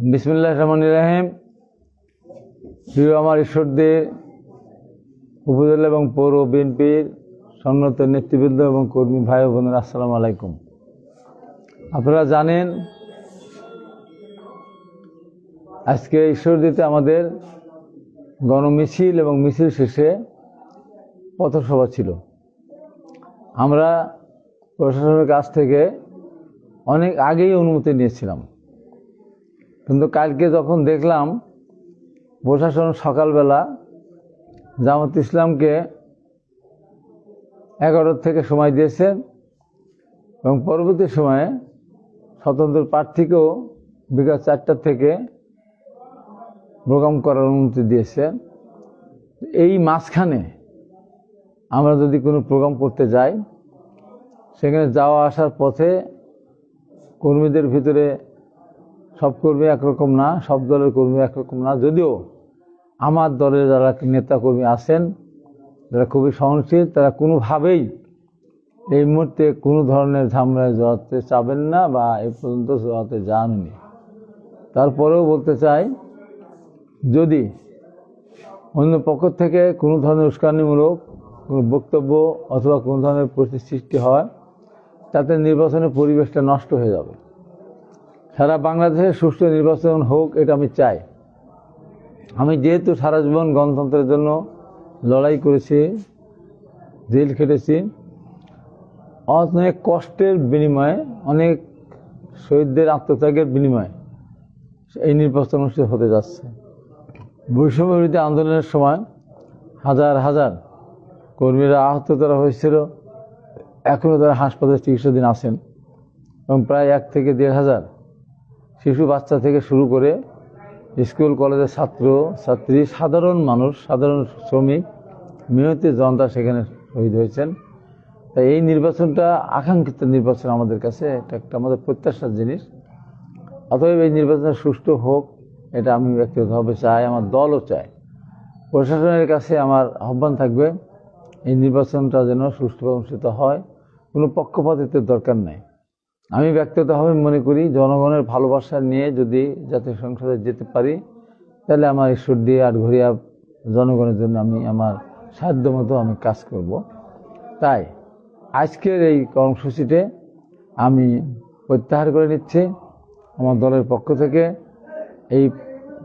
বিসমিল্লাহির রহমানির রহিম। প্রিয় আমার ঈশ্বরদের উপজেলা এবং পৌর বিএনপির সম্মানিত নেতৃবৃন্দ এবং কর্মী ভাই ও বোনেরা, আসসালামু আলাইকুম। আপনারা জানেন আজকে ঈশ্বরদীতে আমাদের গণমিছিল এবং মিছিল শেষে পথসভা ছিল। আমরা প্রশাসনের কাছ থেকে অনেক আগেই অনুমতি নিয়েছিলাম, কিন্তু কালকে যখন দেখলাম প্রশাসন সকালবেলা জামাত ইসলামকে 11 থেকে সময় দিয়েছে এবং পরবর্তী সময়ে স্বতন্ত্র প্রার্থীকেও বিকাল 4টা থেকে প্রোগ্রাম করার অনুমতি দিয়েছে। এই মাঝখানে আমরা যদি কোনো প্রোগ্রাম করতে যাই, সেখানে যাওয়া আসার পথে কর্মীদের ভিতরে সব কর্মী একরকম না, সব দলের কর্মী একরকম না। যদিও আমার দলের যারা নেতা কর্মী আছেন, যারা খুবই সহনশীল, তারা কোনোভাবেই এই মুহূর্তে কোনো ধরনের ঝামেলায় জড়াতে চাবেন না বা এই পর্যন্ত জড়াতে যাননি। তারপরেও বলতে চাই, যদি অন্য পক্ষ থেকে কোনো ধরনের উস্কানিমূলক কোনো বক্তব্য অথবা কোনো ধরনের পরিস্থিতি সৃষ্টি হয়, তাতে নির্বাচনের পরিবেশটা নষ্ট হয়ে যাবে। সারা বাংলাদেশে সুষ্ঠু নির্বাচন হোক, এটা আমি চাই। আমি যেহেতু সারা জীবন গণতন্ত্রের জন্য লড়াই করেছি, জেল খেটেছি, অনেক কষ্টের বিনিময়ে, অনেক শহীদদের আত্মত্যাগের বিনিময়ে এই নির্বাচন অনুষ্ঠিত হতে যাচ্ছে। বৈষম্য বিরোধী আন্দোলনের সময় হাজার হাজার কর্মীরা আহত করা হয়েছিল, এখনও তারা হাসপাতালে চিকিৎসাধীন আছেন এবং প্রায় 1 থেকে 1.5 শিশু বাচ্চা থেকে শুরু করে স্কুল কলেজের ছাত্র ছাত্রী, সাধারণ মানুষ, সাধারণ শ্রমিক, মেহনতি জনতা সেখানে শহীদ হয়েছেন। তাই এই নির্বাচনটা আকাঙ্ক্ষিত নির্বাচন আমাদের কাছে, এটা একটা আমাদের প্রত্যাশার জিনিস। অতএব এই নির্বাচনটা সুষ্ঠু হোক, এটা আমি ব্যক্তিগতভাবে চাই, আমার দলও চায়। প্রশাসনের কাছে আমার আহ্বান থাকবে, এই নির্বাচনটা যেন সুষ্ঠুভাবে অনুষ্ঠিত হয়, কোনো পক্ষপাতিত্বের দরকার নেই। আমি ব্যক্তিগতভাবে মনে করি, জনগণের ভালোবাসা নিয়ে যদি জাতীয় সংসদে যেতে পারি, তাহলে আমার ঈশ্বরদী আটঘরিয়া জনগণের জন্য আমি আমার সাধ্য মতো আমি কাজ করব। তাই আজকের এই কর্মসূচিতে আমি প্রত্যাহার করে নিচ্ছি আমার দলের পক্ষ থেকে। এই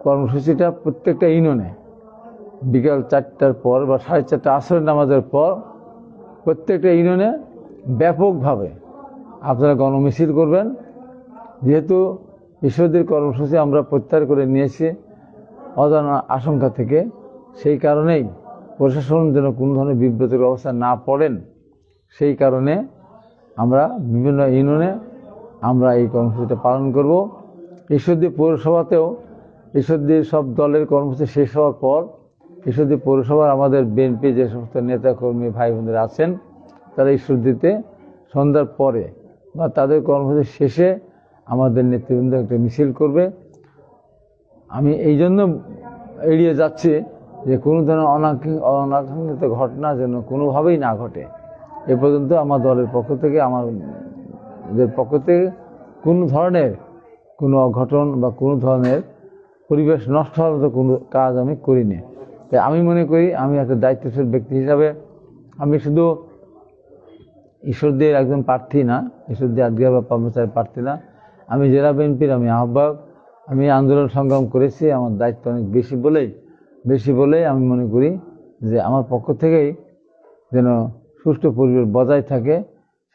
কর্মসূচিটা প্রত্যেকটা ইউনিয়নে বিকাল 4টার পর বা 4:30 আসরের নামাজের পর প্রত্যেকটা ইউনিয়নে ব্যাপকভাবে আপনারা গণমিছিল করবেন। যেহেতু ঈশ্বরদীর কর্মসূচি আমরা প্রত্যাহার করে নিয়েছি অজানা আশঙ্কা থেকে, সেই কারণেই প্রশাসন যেন কোনো ধরনের বিব্রতির অবস্থা না পড়েন, সেই কারণে আমরা বিভিন্ন ইউনিয়নে আমরা এই কর্মসূচিটা পালন করব। ঈশ্বরদী পৌরসভাতেও ঈশ্বরদীর সব দলের কর্মসূচি শেষ হওয়ার পর ঈশ্বরদী পৌরসভার আমাদের বিএনপি যে সমস্ত নেতাকর্মী ভাই বোনেরা আছেন, তারা ঈশ্বরদীতে সন্ধ্যার পরে বা তাদের কর্মসূচি শেষে আমাদের নেতৃবৃন্দ একটা মিছিল করবে। আমি এই জন্য এড়িয়ে যাচ্ছি যে কোনো ধরনের অনাকাঙ্ক্ষিত ঘটনা যেন কোনোভাবেই না ঘটে। এ পর্যন্ত আমার দলের পক্ষ থেকে, আমাদের পক্ষ থেকে কোনো ধরনের কোনো অঘটন বা কোনো ধরনের পরিবেশ নষ্ট হওয়ার মতো কোনো কাজ আমি করিনি। তাই আমি মনে করি, আমি একটা দায়িত্বশীল ব্যক্তি হিসাবে, আমি শুধু ঈশ্বরদীর একজন প্রার্থী না, ঈশ্বরদী আটঘরিয়া বা পাবনা প্রার্থী না, আমি জেলা বিএনপির আমি আহ্বায়ক। আমি আন্দোলন সংগ্রাম করেছি, আমার দায়িত্ব অনেক বেশি বলেই আমি মনে করি যে আমার পক্ষ থেকেই যেন সুষ্ঠু পরিবেশ বজায় থাকে।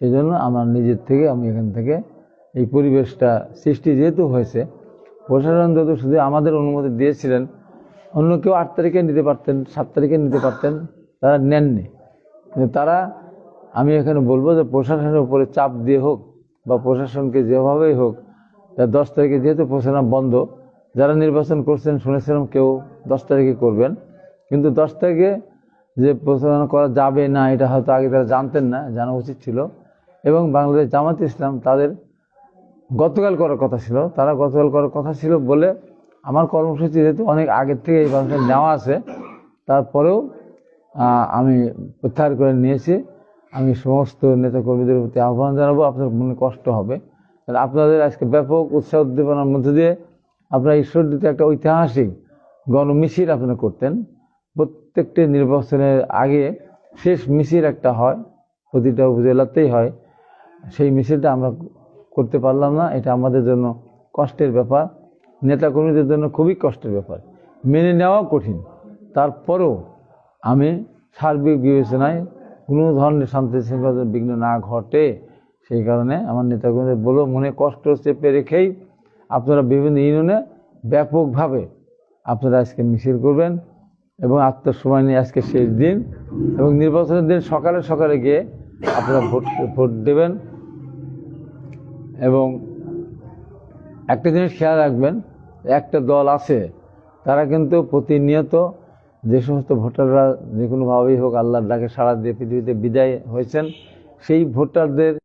সেই জন্য আমার নিজের থেকে আমি এখান থেকে এই পরিবেশটা সৃষ্টি যেহেতু হয়েছে, প্রশাসন যেহেতু শুধু আমাদের অনুমতি দিয়েছিলেন, অন্য কেউ 8 তারিখে নিতে পারতেন, 7 তারিখে নিতে পারতেন, তারা নেননি। কিন্তু তারা, আমি এখানে বলবো যে প্রশাসনের উপরে চাপ দিয়ে হোক বা প্রশাসনকে যেভাবেই হোক, 10 তারিখে যেহেতু প্রচারণা বন্ধ, যারা নির্বাচন করছেন শুনেছিলাম কেউ 10 তারিখে করবেন, কিন্তু 10 তারিখে যে প্রচারণা করা যাবে না, এটা হয়তো আগে তারা জানতেন না, জানা উচিত ছিল। এবং বাংলাদেশ জামাত ইসলাম তাদের গতকাল করার কথা ছিল বলে আমার কর্মসূচি যেহেতু অনেক আগের থেকে এই কর্মসূচি নেওয়া আছে, তারপরেও আমি প্রত্যাহার করে নিয়েছি। আমি সমস্ত নেতাকর্মীদের প্রতি আহ্বান জানাবো, আপনার মনে কষ্ট হবে, আপনাদের আজকে ব্যাপক উৎসাহ উদ্দীপনার মধ্যে দিয়ে আপনারা ঈশ্বরদীতে একটা ঐতিহাসিক গণমিছিল আপনারা করতেন। প্রত্যেকটি নির্বাচনের আগে শেষ মিছিল একটা হয়, প্রতিটা উপজেলাতেই হয়। সেই মিছিলটা আমরা করতে পারলাম না, এটা আমাদের জন্য কষ্টের ব্যাপার, নেতাকর্মীদের জন্য খুবই কষ্টের ব্যাপার, মেনে নেওয়া কঠিন। তারপরেও আমি সার্বিক বিবেচনায় কোনো ধরনের শান্তি শৃঙ্খলার বিঘ্ন না ঘটে, সেই কারণে আমার নেতাকর্মীদের বলো মনে কষ্ট চেপে রেখেই আপনারা বিভিন্ন ইউনিয়নে ব্যাপকভাবে আপনারা আজকে মিছিল করবেন এবং আত্মসময় নিয়ে আজকে শেষ দিন এবং নির্বাচনের দিন সকালে সকালে গিয়ে আপনারা ভোট দেবেন। এবং একটা জিনিস খেয়াল রাখবেন, একটা দল আছে তারা কিন্তু প্রতিনিয়ত যে সমস্ত ভোটাররা যে কোনোভাবেই হোক আল্লাহর ডাকে সাড়া দিয়ে পৃথিবীতে বিদায় হয়েছেন, সেই ভোটারদের